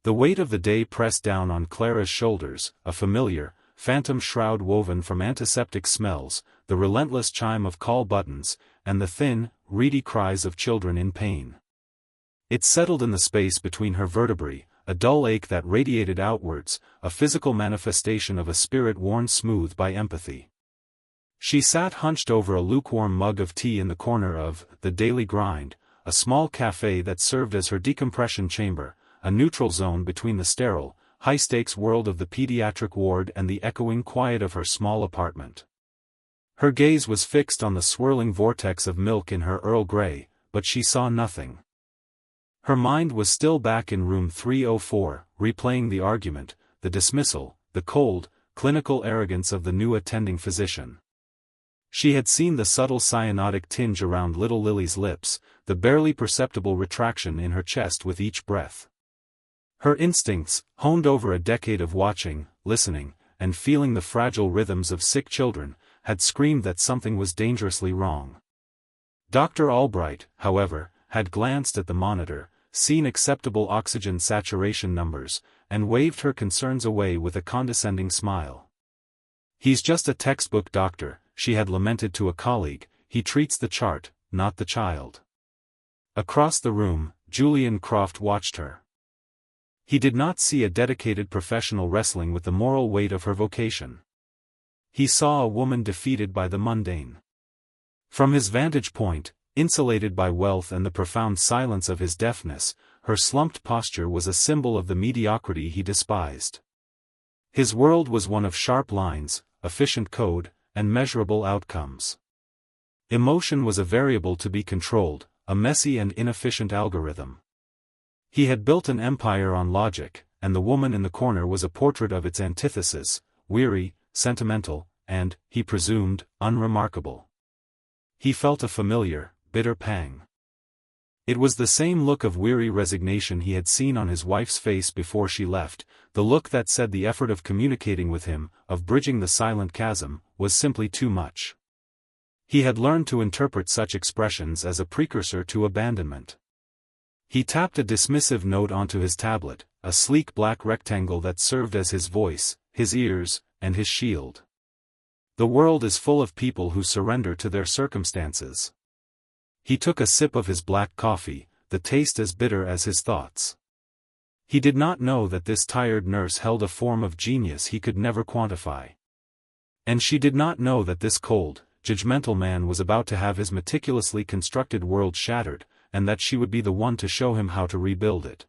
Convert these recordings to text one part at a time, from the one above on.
The weight of the day pressed down on Clara's shoulders, a familiar, phantom shroud woven from antiseptic smells, the relentless chime of call buttons, and the thin, reedy cries of children in pain. It settled in the space between her vertebrae, a dull ache that radiated outwards, a physical manifestation of a spirit worn smooth by empathy. She sat hunched over a lukewarm mug of tea in the corner of the Daily Grind, a small café that served as her decompression chamber, a neutral zone between the sterile, high-stakes world of the pediatric ward and the echoing quiet of her small apartment. Her gaze was fixed on the swirling vortex of milk in her Earl Grey, but she saw nothing. Her mind was still back in room 304, replaying the argument, the dismissal, the cold, clinical arrogance of the new attending physician. She had seen the subtle cyanotic tinge around little Lily's lips, the barely perceptible retraction in her chest with each breath. Her instincts, honed over a decade of watching, listening, and feeling the fragile rhythms of sick children, had screamed that something was dangerously wrong. Dr. Albright, however, had glanced at the monitor, seen acceptable oxygen saturation numbers, and waved her concerns away with a condescending smile. "He's just a textbook doctor," she had lamented to a colleague, "he treats the chart, not the child." Across the room, Julian Croft watched her. He did not see a dedicated professional wrestling with the moral weight of her vocation. He saw a woman defeated by the mundane. From his vantage point, insulated by wealth and the profound silence of his deafness, her slumped posture was a symbol of the mediocrity he despised. His world was one of sharp lines, efficient code, and measurable outcomes. Emotion was a variable to be controlled, a messy and inefficient algorithm. He had built an empire on logic, and the woman in the corner was a portrait of its antithesis, weary, sentimental, and, he presumed, unremarkable. He felt a familiar, bitter pang. It was the same look of weary resignation he had seen on his wife's face before she left, the look that said the effort of communicating with him, of bridging the silent chasm, was simply too much. He had learned to interpret such expressions as a precursor to abandonment. He tapped a dismissive note onto his tablet, a sleek black rectangle that served as his voice, his ears, and his shield. "The world is full of people who surrender to their circumstances." He took a sip of his black coffee, the taste as bitter as his thoughts. He did not know that this tired nurse held a form of genius he could never quantify. And she did not know that this cold, judgmental man was about to have his meticulously constructed world shattered, and that she would be the one to show him how to rebuild it.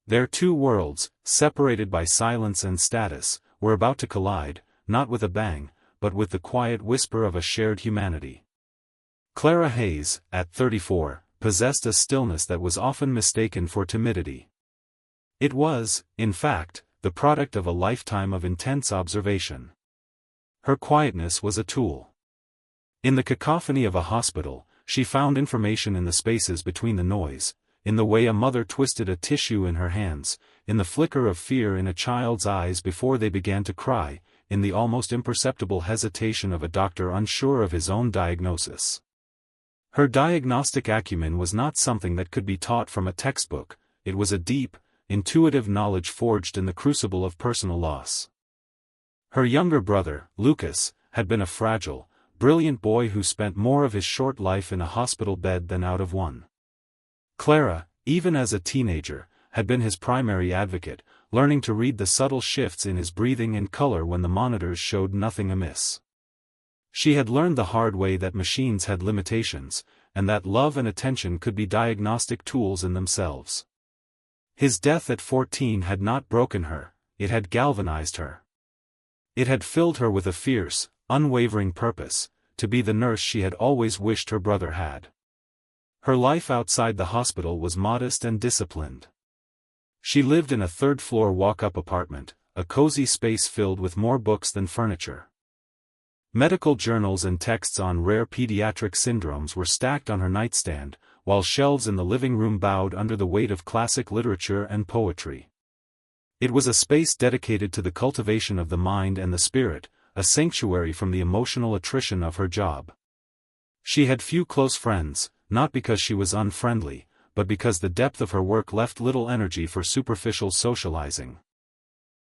Their two worlds, separated by silence and status, were about to collide, not with a bang, but with the quiet whisper of a shared humanity. Clara Hayes, at 34, possessed a stillness that was often mistaken for timidity. It was, in fact, the product of a lifetime of intense observation. Her quietness was a tool. In the cacophony of a hospital, she found information in the spaces between the noise, in the way a mother twisted a tissue in her hands, in the flicker of fear in a child's eyes before they began to cry, in the almost imperceptible hesitation of a doctor unsure of his own diagnosis. Her diagnostic acumen was not something that could be taught from a textbook, it was a deep, intuitive knowledge forged in the crucible of personal loss. Her younger brother, Lucas, had been a fragile, brilliant boy who spent more of his short life in a hospital bed than out of one. Clara, even as a teenager, had been his primary advocate, learning to read the subtle shifts in his breathing and color when the monitors showed nothing amiss. She had learned the hard way that machines had limitations, and that love and attention could be diagnostic tools in themselves. His death at 14 had not broken her, it had galvanized her. It had filled her with a fierce, unwavering purpose, to be the nurse she had always wished her brother had. Her life outside the hospital was modest and disciplined. She lived in a third-floor walk-up apartment, a cozy space filled with more books than furniture. Medical journals and texts on rare pediatric syndromes were stacked on her nightstand, while shelves in the living room bowed under the weight of classic literature and poetry. It was a space dedicated to the cultivation of the mind and the spirit, a sanctuary from the emotional attrition of her job. She had few close friends, not because she was unfriendly, but because the depth of her work left little energy for superficial socializing.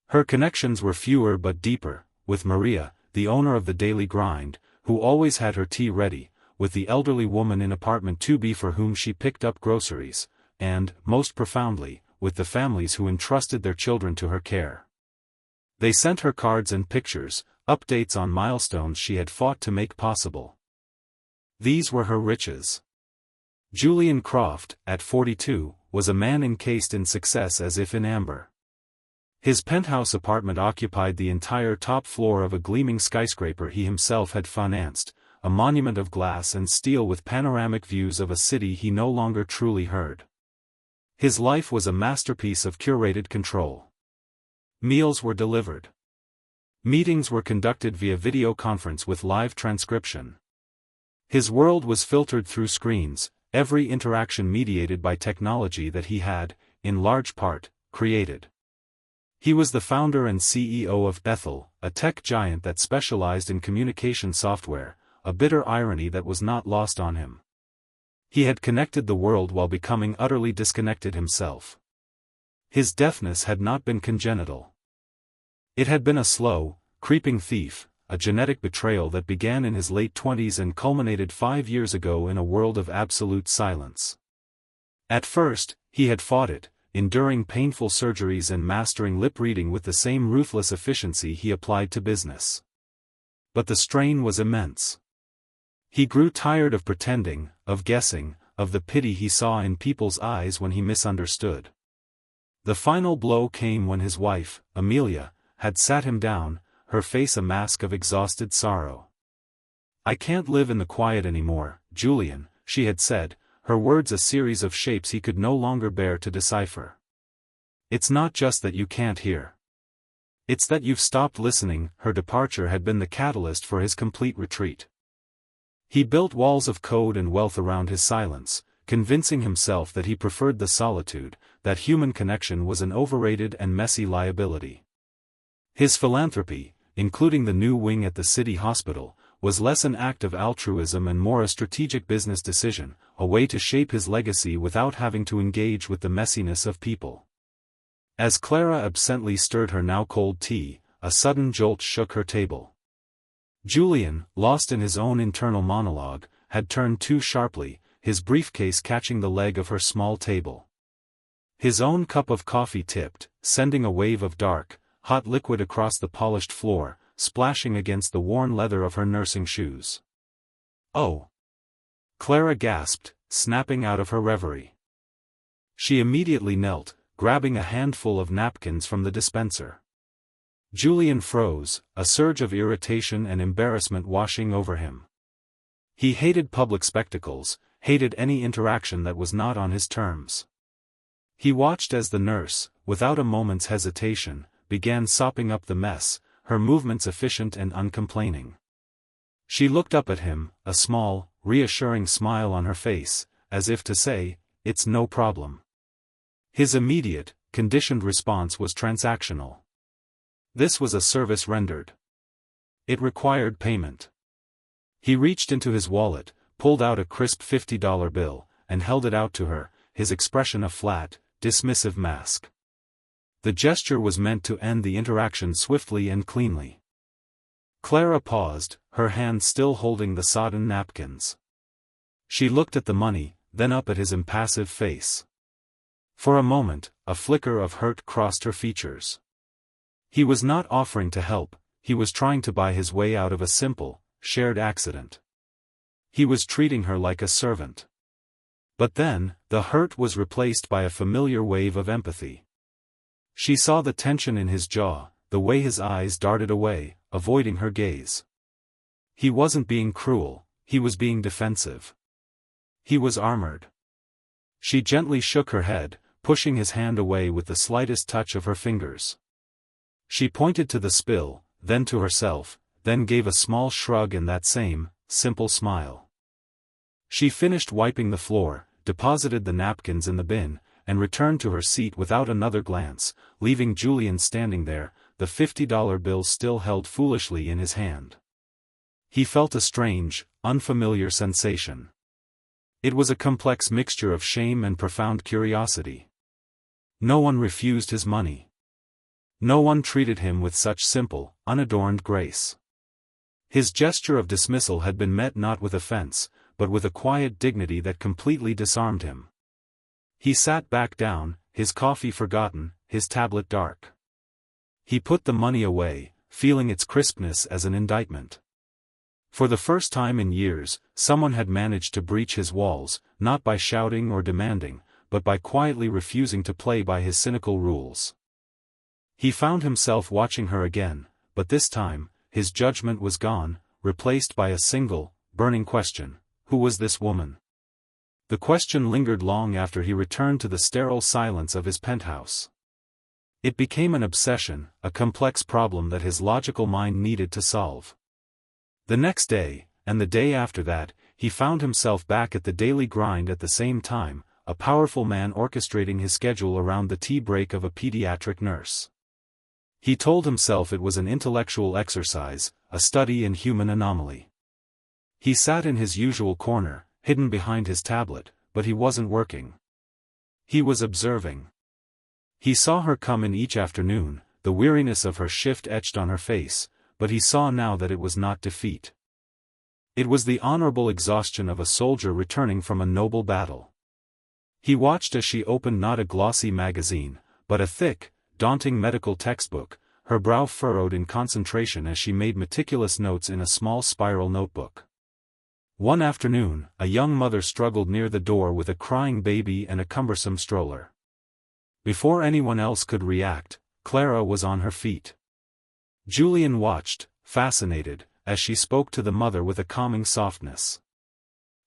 Her connections were fewer but deeper, with Maria, the owner of the Daily Grind, who always had her tea ready, with the elderly woman in apartment 2B for whom she picked up groceries, and, most profoundly, with the families who entrusted their children to her care. They sent her cards and pictures, updates on milestones she had fought to make possible. These were her riches. Julian Croft, at 42, was a man encased in success as if in amber. His penthouse apartment occupied the entire top floor of a gleaming skyscraper he himself had financed, a monument of glass and steel with panoramic views of a city he no longer truly heard. His life was a masterpiece of curated control. Meals were delivered. Meetings were conducted via video conference with live transcription. His world was filtered through screens, every interaction mediated by technology that he had, in large part, created. He was the founder and CEO of Ethel, a tech giant that specialized in communication software, a bitter irony that was not lost on him. He had connected the world while becoming utterly disconnected himself. His deafness had not been congenital. It had been a slow, creeping thief, a genetic betrayal that began in his late 20s and culminated 5 years ago in a world of absolute silence. At first, he had fought it, enduring painful surgeries and mastering lip-reading with the same ruthless efficiency he applied to business. But the strain was immense. He grew tired of pretending, of guessing, of the pity he saw in people's eyes when he misunderstood. The final blow came when his wife, Amelia, had sat him down, her face a mask of exhausted sorrow. "I can't live in the quiet anymore, Julian," she had said, her words a series of shapes he could no longer bear to decipher. "It's not just that you can't hear. It's that you've stopped listening." Her departure had been the catalyst for his complete retreat. He built walls of code and wealth around his silence, convincing himself that he preferred the solitude, that human connection was an overrated and messy liability. His philanthropy, including the new wing at the city hospital, was less an act of altruism and more a strategic business decision, a way to shape his legacy without having to engage with the messiness of people. As Clara absently stirred her now cold tea, a sudden jolt shook her table. Julian, lost in his own internal monologue, had turned too sharply, his briefcase catching the leg of her small table. His own cup of coffee tipped, sending a wave of dark, hot liquid across the polished floor, splashing against the worn leather of her nursing shoes. "Oh!" Clara gasped, snapping out of her reverie. She immediately knelt, grabbing a handful of napkins from the dispenser. Julian froze, a surge of irritation and embarrassment washing over him. He hated public spectacles, hated any interaction that was not on his terms. He watched as the nurse, without a moment's hesitation, began sopping up the mess, her movements efficient and uncomplaining. She looked up at him, a small, reassuring smile on her face, as if to say, "It's no problem." His immediate, conditioned response was transactional. This was a service rendered. It required payment. He reached into his wallet, pulled out a crisp $50 bill, and held it out to her, his expression a flat, dismissive mask. The gesture was meant to end the interaction swiftly and cleanly. Clara paused, her hand still holding the sodden napkins. She looked at the money, then up at his impassive face. For a moment, a flicker of hurt crossed her features. He was not offering to help, he was trying to buy his way out of a simple, shared accident. He was treating her like a servant. But then, the hurt was replaced by a familiar wave of empathy. She saw the tension in his jaw, the way his eyes darted away, avoiding her gaze. He wasn't being cruel, he was being defensive. He was armored. She gently shook her head, pushing his hand away with the slightest touch of her fingers. She pointed to the spill, then to herself, then gave a small shrug and that same, simple smile. She finished wiping the floor, deposited the napkins in the bin, and returned to her seat without another glance, leaving Julian standing there, the $50 bill still held foolishly in his hand. He felt a strange, unfamiliar sensation. It was a complex mixture of shame and profound curiosity. No one refused his money. No one treated him with such simple, unadorned grace. His gesture of dismissal had been met not with offense, but with a quiet dignity that completely disarmed him. He sat back down, his coffee forgotten, his tablet dark. He put the money away, feeling its crispness as an indictment. For the first time in years, someone had managed to breach his walls, not by shouting or demanding, but by quietly refusing to play by his cynical rules. He found himself watching her again, but this time, his judgment was gone, replaced by a single, burning question: who was this woman? The question lingered long after he returned to the sterile silence of his penthouse. It became an obsession, a complex problem that his logical mind needed to solve. The next day, and the day after that, he found himself back at the daily grind at the same time, a powerful man orchestrating his schedule around the tea break of a pediatric nurse. He told himself it was an intellectual exercise, a study in human anomaly. He sat in his usual corner, hidden behind his tablet, but he wasn't working. He was observing. He saw her come in each afternoon, the weariness of her shift etched on her face, but he saw now that it was not defeat. It was the honorable exhaustion of a soldier returning from a noble battle. He watched as she opened not a glossy magazine, but a thick, daunting medical textbook, her brow furrowed in concentration as she made meticulous notes in a small spiral notebook. One afternoon, a young mother struggled near the door with a crying baby and a cumbersome stroller. Before anyone else could react, Clara was on her feet. Julian watched, fascinated, as she spoke to the mother with a calming softness.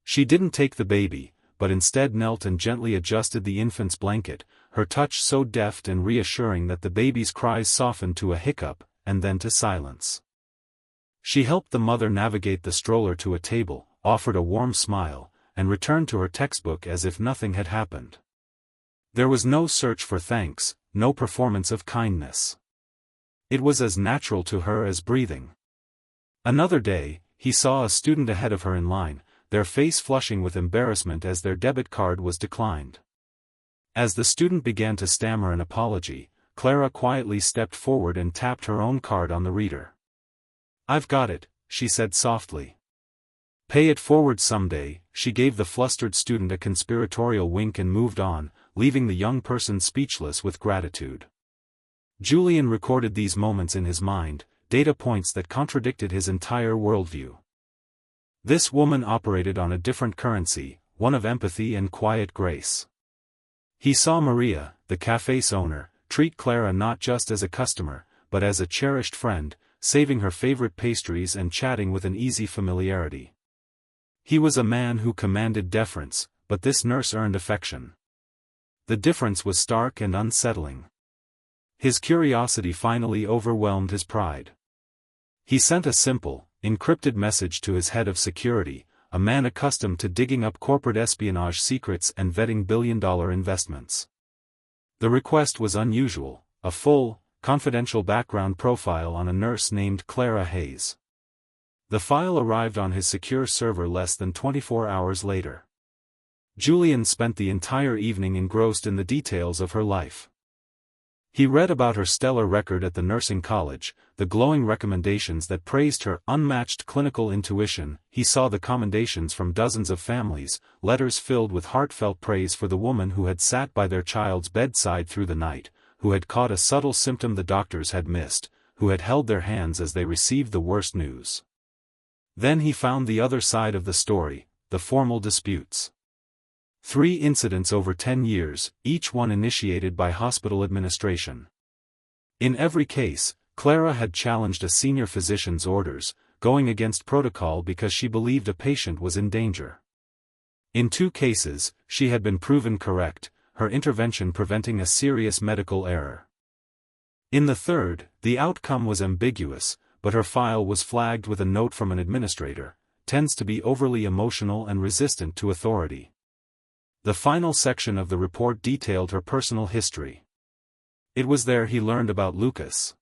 She didn't take the baby, but instead knelt and gently adjusted the infant's blanket, her touch so deft and reassuring that the baby's cries softened to a hiccup, and then to silence. She helped the mother navigate the stroller to a table, offered a warm smile, and returned to her textbook as if nothing had happened. There was no search for thanks, no performance of kindness. It was as natural to her as breathing. Another day, he saw a student ahead of her in line, their face flushing with embarrassment as their debit card was declined. As the student began to stammer an apology, Clara quietly stepped forward and tapped her own card on the reader. "I've got it," she said softly. "Pay it forward someday." She gave the flustered student a conspiratorial wink and moved on, leaving the young person speechless with gratitude. Julian recorded these moments in his mind, data points that contradicted his entire worldview. This woman operated on a different currency, one of empathy and quiet grace. He saw Maria, the café's owner, treat Clara not just as a customer, but as a cherished friend, saving her favorite pastries and chatting with an easy familiarity. He was a man who commanded deference, but this nurse earned affection. The difference was stark and unsettling. His curiosity finally overwhelmed his pride. He sent a simple, encrypted message to his head of security, a man accustomed to digging up corporate espionage secrets and vetting billion-dollar investments. The request was unusual: a full, confidential background profile on a nurse named Clara Hayes. The file arrived on his secure server less than 24 hours later. Julian spent the entire evening engrossed in the details of her life. He read about her stellar record at the nursing college, the glowing recommendations that praised her unmatched clinical intuition. He saw the commendations from dozens of families, letters filled with heartfelt praise for the woman who had sat by their child's bedside through the night, who had caught a subtle symptom the doctors had missed, who had held their hands as they received the worst news. Then he found the other side of the story, the formal disputes. 3 incidents over 10 years, each one initiated by hospital administration. In every case, Clara had challenged a senior physician's orders, going against protocol because she believed a patient was in danger. In 2 cases, she had been proven correct, her intervention preventing a serious medical error. In the third, the outcome was ambiguous, but her file was flagged with a note from an administrator: tends to be overly emotional and resistant to authority. The final section of the report detailed her personal history. It was there he learned about Lucas.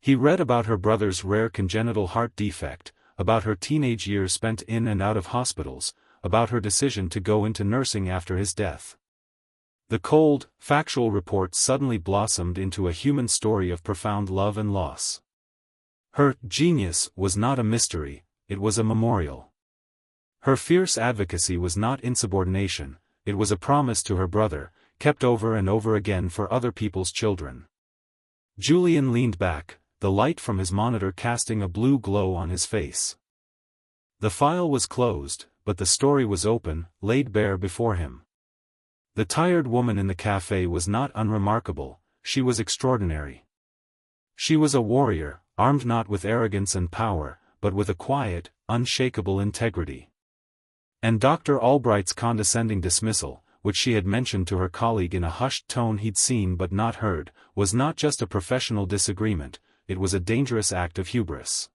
He read about her brother's rare congenital heart defect, about her teenage years spent in and out of hospitals, about her decision to go into nursing after his death. The cold, factual report suddenly blossomed into a human story of profound love and loss. Her genius was not a mystery, it was a memorial. Her fierce advocacy was not insubordination, it was a promise to her brother, kept over and over again for other people's children. Julian leaned back, the light from his monitor casting a blue glow on his face. The file was closed, but the story was open, laid bare before him. The tired woman in the cafe was not unremarkable, she was extraordinary. She was a warrior, armed not with arrogance and power, but with a quiet, unshakable integrity. And Dr. Albright's condescending dismissal, which she had mentioned to her colleague in a hushed tone he'd seen but not heard, was not just a professional disagreement, it was a dangerous act of hubris.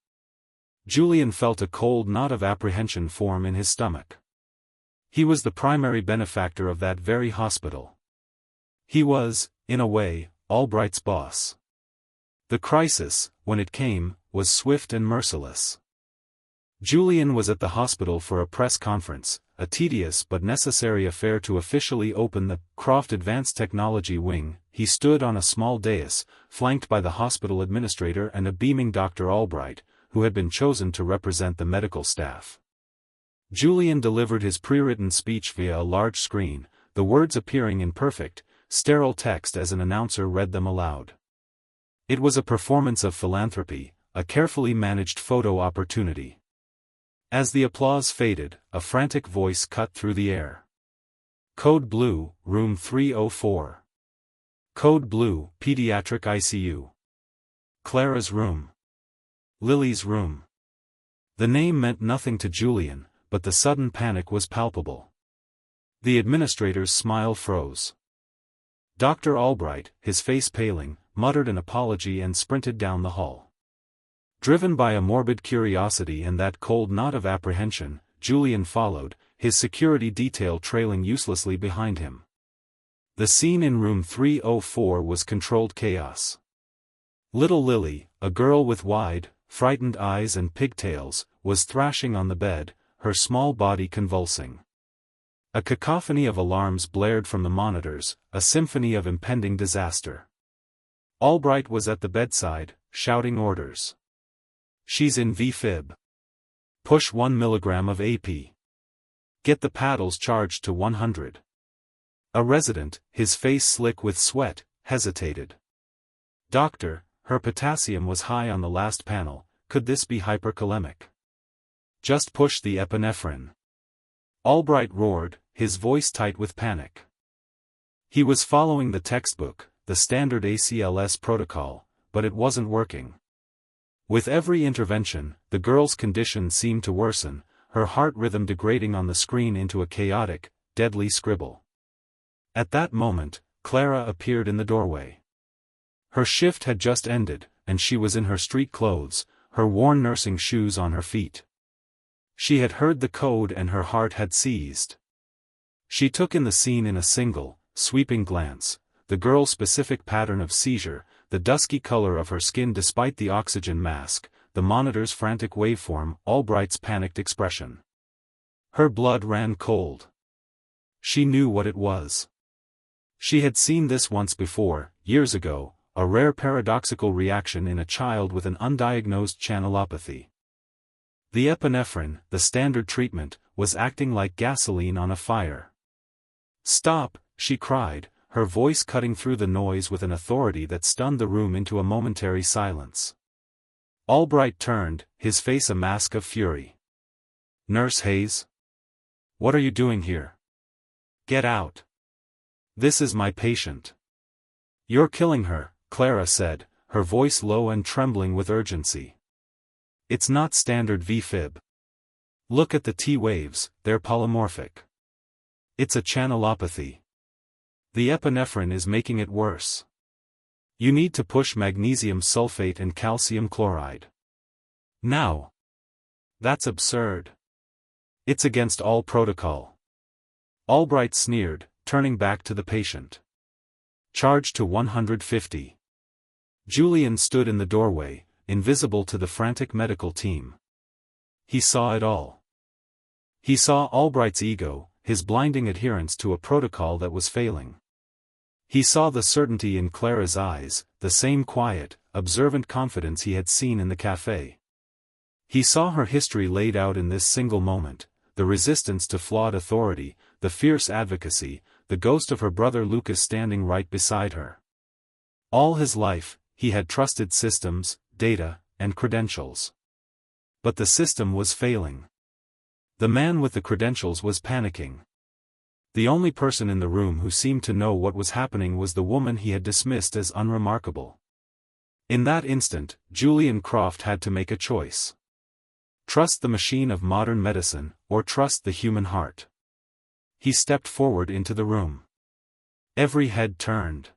Julian felt a cold knot of apprehension form in his stomach. He was the primary benefactor of that very hospital. He was, in a way, Albright's boss. The crisis, when it came, was swift and merciless. Julian was at the hospital for a press conference, a tedious but necessary affair to officially open the Croft Advanced Technology Wing. He stood on a small dais, flanked by the hospital administrator and a beaming Dr. Albright, who had been chosen to represent the medical staff. Julian delivered his pre-written speech via a large screen, the words appearing in perfect, sterile text as an announcer read them aloud. It was a performance of philanthropy, a carefully managed photo opportunity. As the applause faded, a frantic voice cut through the air. Code Blue, Room 304. Code Blue, Pediatric ICU. Clara's room. Lily's room. The name meant nothing to Julian, but the sudden panic was palpable. The administrator's smile froze. Dr. Albright, his face paling, muttered an apology and sprinted down the hall. Driven by a morbid curiosity and that cold knot of apprehension, Julian followed, his security detail trailing uselessly behind him. The scene in room 304 was controlled chaos. Little Lily, a girl with wide, frightened eyes and pigtails, was thrashing on the bed, her small body convulsing. A cacophony of alarms blared from the monitors, a symphony of impending disaster. Albright was at the bedside, shouting orders. She's in V-fib. Push 1 milligram of AP. Get the paddles charged to 100. A resident, his face slick with sweat, hesitated. Doctor, her potassium was high on the last panel, could this be hyperkalemic? Just push the epinephrine. Albright roared, his voice tight with panic. He was following the textbook, the standard ACLS protocol, but it wasn't working. With every intervention, the girl's condition seemed to worsen, her heart rhythm degrading on the screen into a chaotic, deadly scribble. At that moment, Clara appeared in the doorway. Her shift had just ended, and she was in her street clothes, her worn nursing shoes on her feet. She had heard the code and her heart had seized. She took in the scene in a single, sweeping glance, the girl's specific pattern of seizure, the dusky color of her skin despite the oxygen mask, the monitor's frantic waveform, Albright's panicked expression. Her blood ran cold. She knew what it was. She had seen this once before, years ago, a rare paradoxical reaction in a child with an undiagnosed channelopathy. The epinephrine, the standard treatment, was acting like gasoline on a fire. "Stop," she cried, her voice cutting through the noise with an authority that stunned the room into a momentary silence. Albright turned, his face a mask of fury. "Nurse Hayes? What are you doing here? Get out. This is my patient." "You're killing her," Clara said, her voice low and trembling with urgency. "It's not standard V-fib. Look at the T waves, they're polymorphic. It's a channelopathy. The epinephrine is making it worse. You need to push magnesium sulfate and calcium chloride. Now. That's absurd. It's against all protocol." Albright sneered, turning back to the patient. "Charge to 150. Julian stood in the doorway, invisible to the frantic medical team. He saw it all. He saw Albright's ego, his blinding adherence to a protocol that was failing. He saw the certainty in Clara's eyes, the same quiet, observant confidence he had seen in the café. He saw her history laid out in this single moment, the resistance to flawed authority, the fierce advocacy, the ghost of her brother Lucas standing right beside her. All his life, he had trusted systems, data, and credentials. But the system was failing. The man with the credentials was panicking. The only person in the room who seemed to know what was happening was the woman he had dismissed as unremarkable. In that instant, Julian Croft had to make a choice. Trust the machine of modern medicine, or trust the human heart. He stepped forward into the room. Every head turned.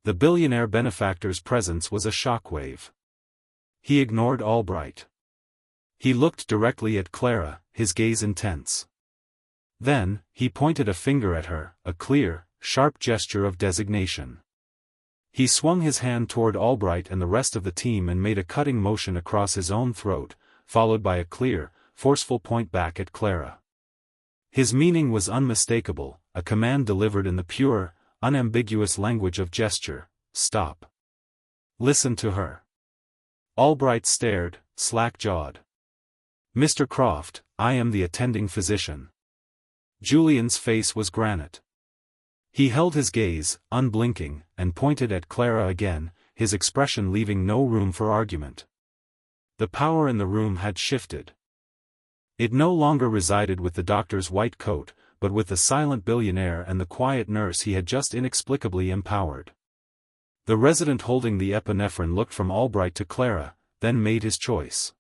The billionaire benefactor's presence was a shockwave. He ignored Albright. He looked directly at Clara, his gaze intense. Then, he pointed a finger at her, a clear, sharp gesture of designation. He swung his hand toward Albright and the rest of the team and made a cutting motion across his own throat, followed by a clear, forceful point back at Clara. His meaning was unmistakable, a command delivered in the pure, unambiguous language of gesture: stop. Listen to her. Albright stared, slack-jawed. Mr. Croft, I am the attending physician. Julian's face was granite. He held his gaze, unblinking, and pointed at Clara again, his expression leaving no room for argument. The power in the room had shifted. It no longer resided with the doctor's white coat, but with the silent billionaire and the quiet nurse he had just inexplicably empowered. The resident holding the epinephrine looked from Albright to Clara, then made his choice.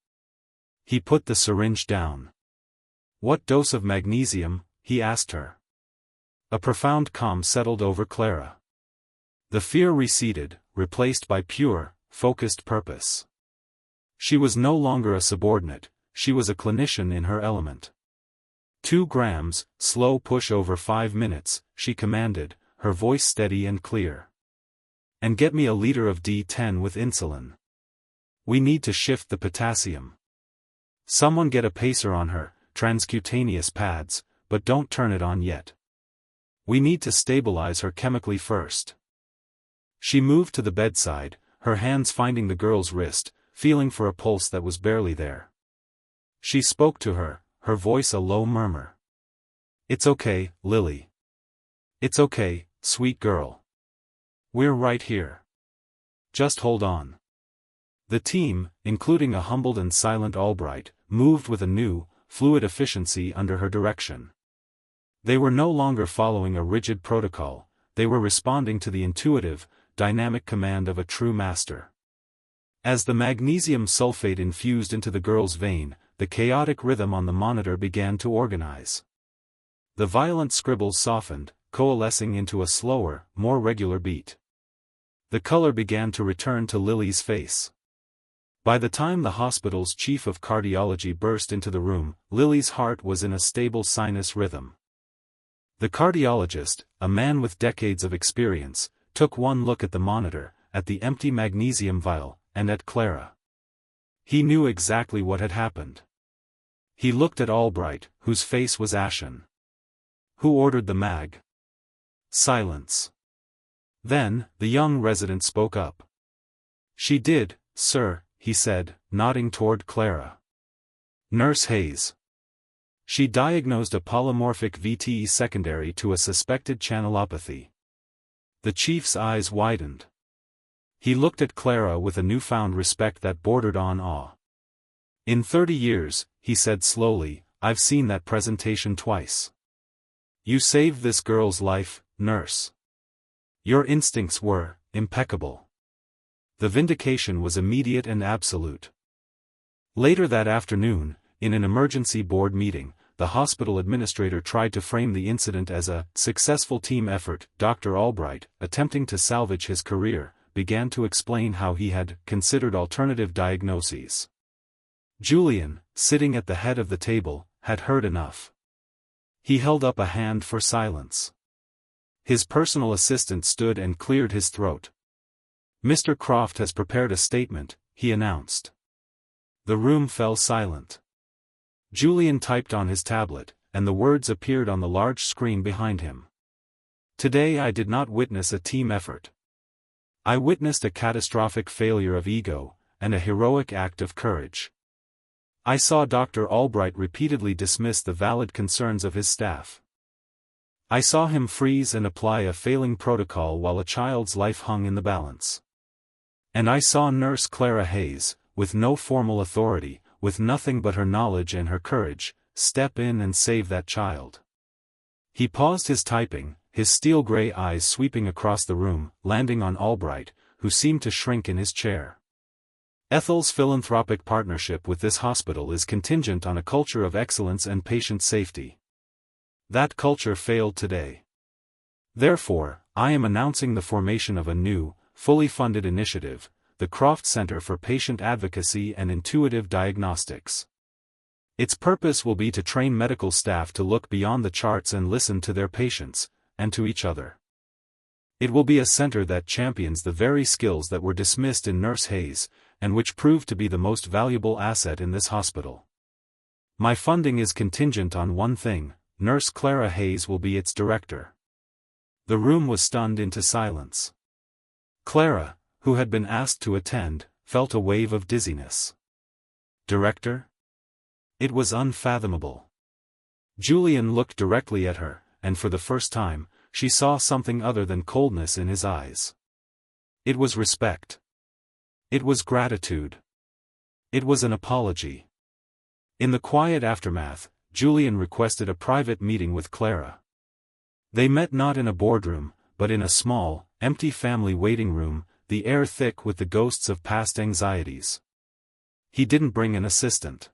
He put the syringe down. What dose of magnesium? He asked her. A profound calm settled over Clara. The fear receded, replaced by pure, focused purpose. She was no longer a subordinate, she was a clinician in her element. 2 grams, slow push over 5 minutes, she commanded, her voice steady and clear. And get me a liter of D10 with insulin. We need to shift the potassium. Someone get a pacer on her, transcutaneous pads, but don't turn it on yet. We need to stabilize her chemically first. She moved to the bedside, her hands finding the girl's wrist, feeling for a pulse that was barely there. She spoke to her, her voice a low murmur. It's okay, Lily. It's okay, sweet girl. We're right here. Just hold on. The team, including a humbled and silent Albright, moved with a new, fluid efficiency under her direction. They were no longer following a rigid protocol, they were responding to the intuitive, dynamic command of a true master. As the magnesium sulfate infused into the girl's vein, the chaotic rhythm on the monitor began to organize. The violent scribbles softened, coalescing into a slower, more regular beat. The color began to return to Lily's face. By the time the hospital's chief of cardiology burst into the room, Lily's heart was in a stable sinus rhythm. The cardiologist, a man with decades of experience, took one look at the monitor, at the empty magnesium vial, and at Clara. He knew exactly what had happened. He looked at Albright, whose face was ashen. Who ordered the mag? Silence. Then, the young resident spoke up. She did, sir, he said, nodding toward Clara. Nurse Hayes. She diagnosed a polymorphic VTE secondary to a suspected channelopathy. The chief's eyes widened. He looked at Clara with a newfound respect that bordered on awe. In 30 years, he said slowly, I've seen that presentation twice. You saved this girl's life, nurse. Your instincts were impeccable. The vindication was immediate and absolute. Later that afternoon, in an emergency board meeting, the hospital administrator tried to frame the incident as a successful team effort. Dr. Albright, attempting to salvage his career, began to explain how he had considered alternative diagnoses. Julian, sitting at the head of the table, had heard enough. He held up a hand for silence. His personal assistant stood and cleared his throat. Mr. Croft has prepared a statement, he announced. The room fell silent. Julian typed on his tablet, and the words appeared on the large screen behind him. Today I did not witness a team effort. I witnessed a catastrophic failure of ego, and a heroic act of courage. I saw Dr. Albright repeatedly dismiss the valid concerns of his staff. I saw him freeze and apply a failing protocol while a child's life hung in the balance. And I saw Nurse Clara Hayes, with no formal authority, with nothing but her knowledge and her courage, step in and save that child. He paused his typing, his steel-gray eyes sweeping across the room, landing on Albright, who seemed to shrink in his chair. Ethel's philanthropic partnership with this hospital is contingent on a culture of excellence and patient safety. That culture failed today. Therefore, I am announcing the formation of a new, fully funded initiative, the Croft Center for Patient Advocacy and Intuitive Diagnostics. Its purpose will be to train medical staff to look beyond the charts and listen to their patients, and to each other. It will be a center that champions the very skills that were dismissed in Nurse Hayes, and which proved to be the most valuable asset in this hospital. My funding is contingent on one thing: Nurse Clara Hayes will be its director. The room was stunned into silence. Clara, who had been asked to attend, felt a wave of dizziness. Director? It was unfathomable. Julian looked directly at her, and for the first time, she saw something other than coldness in his eyes. It was respect. It was gratitude. It was an apology. In the quiet aftermath, Julian requested a private meeting with Clara. They met not in a boardroom, but in a small, empty family waiting room, the air thick with the ghosts of past anxieties. He didn't bring an assistant.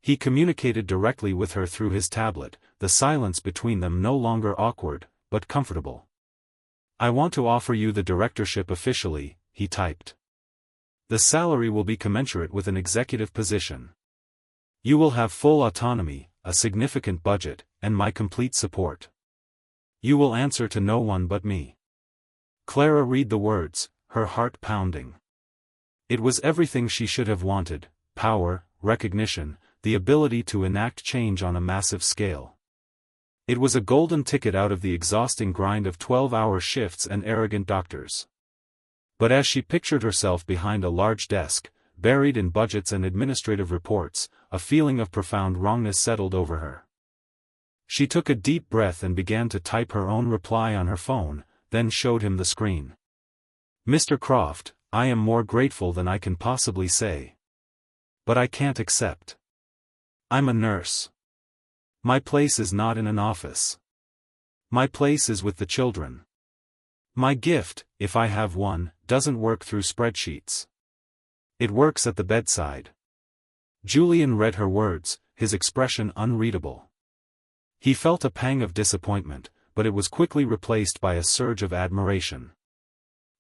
He communicated directly with her through his tablet, the silence between them no longer awkward, but comfortable. I want to offer you the directorship officially, he typed. The salary will be commensurate with an executive position. You will have full autonomy, a significant budget, and my complete support. You will answer to no one but me. Clara read the words, her heart pounding. It was everything she should have wanted: power, recognition, the ability to enact change on a massive scale. It was a golden ticket out of the exhausting grind of 12-hour shifts and arrogant doctors. But as she pictured herself behind a large desk, buried in budgets and administrative reports, a feeling of profound wrongness settled over her. She took a deep breath and began to type her own reply on her phone, then showed him the screen. Mr. Croft, I am more grateful than I can possibly say. But I can't accept. I'm a nurse. My place is not in an office. My place is with the children. My gift, if I have one, doesn't work through spreadsheets. It works at the bedside. Julian read her words, his expression unreadable. He felt a pang of disappointment, but it was quickly replaced by a surge of admiration.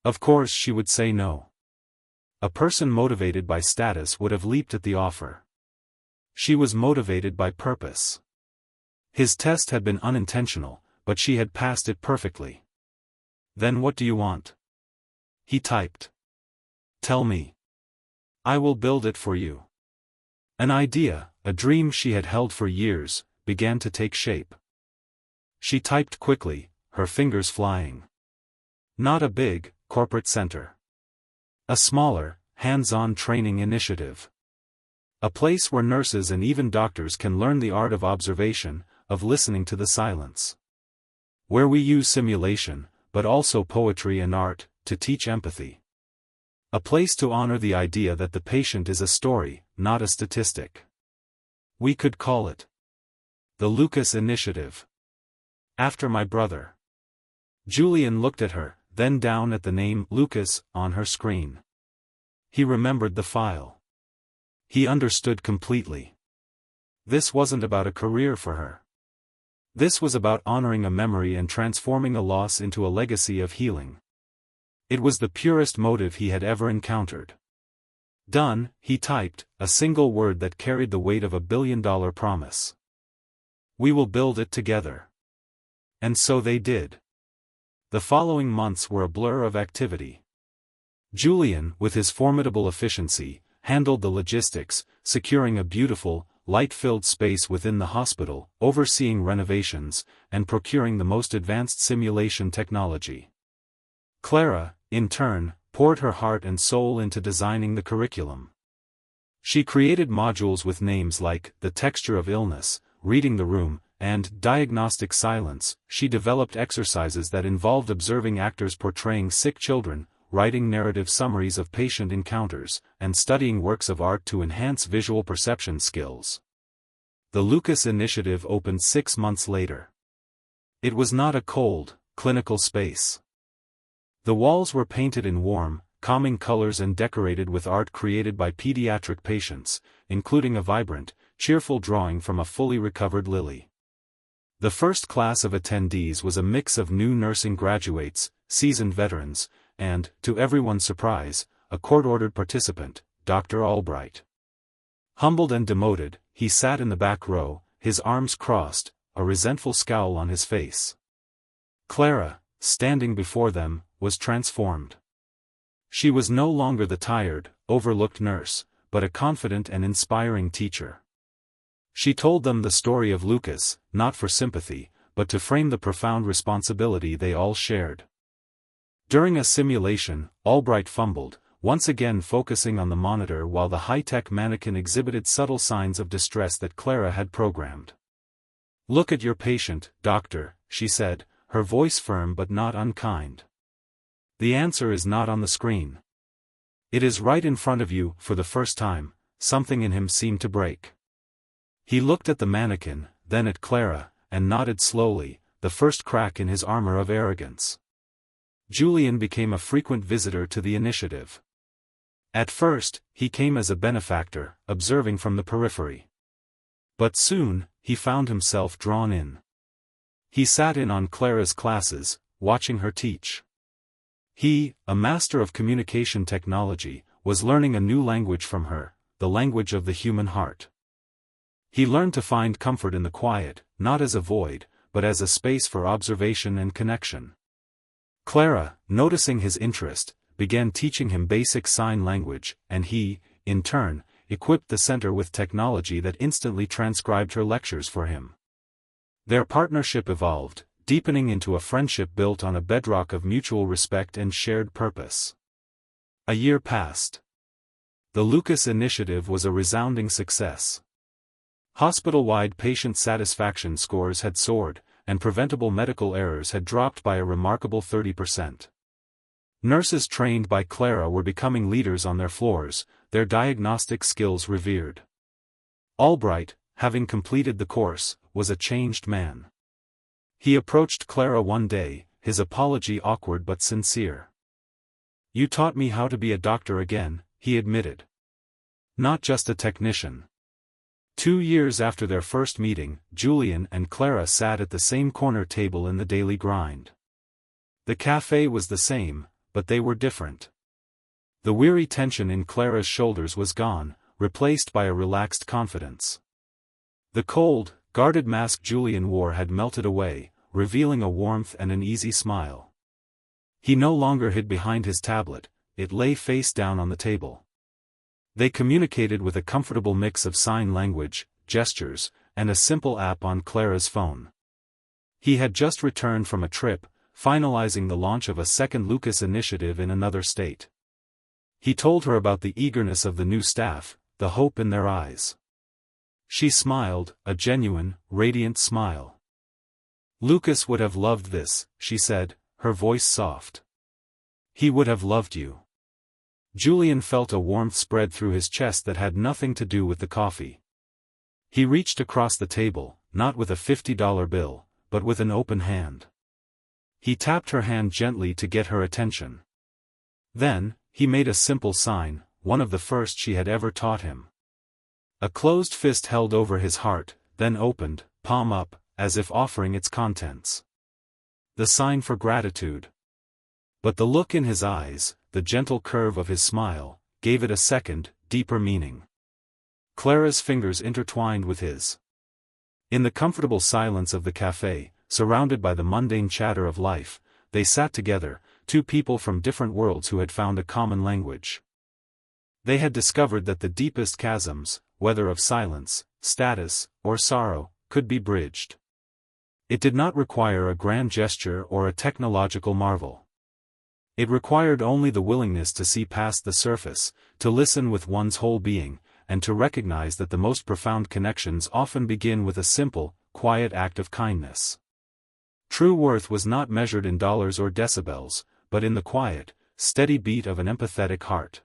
Of course she would say no. A person motivated by status would have leaped at the offer. She was motivated by purpose. His test had been unintentional, but she had passed it perfectly. Then what do you want? He typed. Tell me. I will build it for you. An idea, a dream she had held for years, began to take shape. She typed quickly, her fingers flying. Not a big, corporate center. A smaller, hands-on training initiative. A place where nurses and even doctors can learn the art of observation, of listening to the silence. Where we use simulation, but also poetry and art, to teach empathy. A place to honor the idea that the patient is a story, not a statistic. We could call it the Lucas Initiative. After my brother. Julian looked at her, then down at the name Lucas on her screen. He remembered the file. He understood completely. This wasn't about a career for her. This was about honoring a memory and transforming a loss into a legacy of healing. It was the purest motive he had ever encountered. Done, he typed, a single word that carried the weight of $1 billion promise. We will build it together. And so they did. The following months were a blur of activity. Julian, with his formidable efficiency, handled the logistics, securing a beautiful, light-filled space within the hospital, overseeing renovations, and procuring the most advanced simulation technology. Clara, in turn, poured her heart and soul into designing the curriculum. She created modules with names like The Texture of Illness, Reading the Room, and Diagnostic Silence. She developed exercises that involved observing actors portraying sick children, writing narrative summaries of patient encounters, and studying works of art to enhance visual perception skills. The Lucas Initiative opened 6 months later. It was not a cold, clinical space. The walls were painted in warm, calming colors and decorated with art created by pediatric patients, including a vibrant, cheerful drawing from a fully recovered Lily. The first class of attendees was a mix of new nursing graduates, seasoned veterans, and, to everyone's surprise, a court-ordered participant, Dr. Albright. Humbled and demoted, he sat in the back row, his arms crossed, a resentful scowl on his face. Clara, standing before them, was transformed. She was no longer the tired, overlooked nurse, but a confident and inspiring teacher. She told them the story of Lucas, not for sympathy, but to frame the profound responsibility they all shared. During a simulation, Albright fumbled, once again focusing on the monitor while the high-tech mannequin exhibited subtle signs of distress that Clara had programmed. "Look at your patient, doctor," she said, her voice firm but not unkind. "The answer is not on the screen. It is right in front of you." For the first time, something in him seemed to break. He looked at the mannequin, then at Clara, and nodded slowly, the first crack in his armor of arrogance. Julian became a frequent visitor to the initiative. At first, he came as a benefactor, observing from the periphery. But soon, he found himself drawn in. He sat in on Clara's classes, watching her teach. He, a master of communication technology, was learning a new language from her, the language of the human heart. He learned to find comfort in the quiet, not as a void, but as a space for observation and connection. Clara, noticing his interest, began teaching him basic sign language, and he, in turn, equipped the center with technology that instantly transcribed her lectures for him. Their partnership evolved, deepening into a friendship built on a bedrock of mutual respect and shared purpose. A year passed. The Lucas Initiative was a resounding success. Hospital-wide patient satisfaction scores had soared, and preventable medical errors had dropped by a remarkable 30%. Nurses trained by Clara were becoming leaders on their floors, their diagnostic skills revered. Albright, having completed the course, was a changed man. He approached Clara one day, his apology awkward but sincere. "You taught me how to be a doctor again," he admitted. "Not just a technician." 2 years after their first meeting, Julian and Clara sat at the same corner table in the daily grind. The café was the same, but they were different. The weary tension in Clara's shoulders was gone, replaced by a relaxed confidence. The cold, guarded mask Julian wore had melted away, revealing a warmth and an easy smile. He no longer hid behind his tablet, it lay face down on the table. They communicated with a comfortable mix of sign language, gestures, and a simple app on Clara's phone. He had just returned from a trip, finalizing the launch of a second Lucas Initiative in another state. He told her about the eagerness of the new staff, the hope in their eyes. She smiled, a genuine, radiant smile. "Lucas would have loved this," she said, her voice soft. "He would have loved you." Julian felt a warmth spread through his chest that had nothing to do with the coffee. He reached across the table, not with a $50 bill, but with an open hand. He tapped her hand gently to get her attention. Then, he made a simple sign, one of the first she had ever taught him. A closed fist held over his heart, then opened, palm up, as if offering its contents. The sign for gratitude. But the look in his eyes, the gentle curve of his smile, gave it a second, deeper meaning. Clara's fingers intertwined with his. In the comfortable silence of the café, surrounded by the mundane chatter of life, they sat together, two people from different worlds who had found a common language. They had discovered that the deepest chasms, whether of silence, status, or sorrow, could be bridged. It did not require a grand gesture or a technological marvel. It required only the willingness to see past the surface, to listen with one's whole being, and to recognize that the most profound connections often begin with a simple, quiet act of kindness. True worth was not measured in dollars or decibels, but in the quiet, steady beat of an empathetic heart.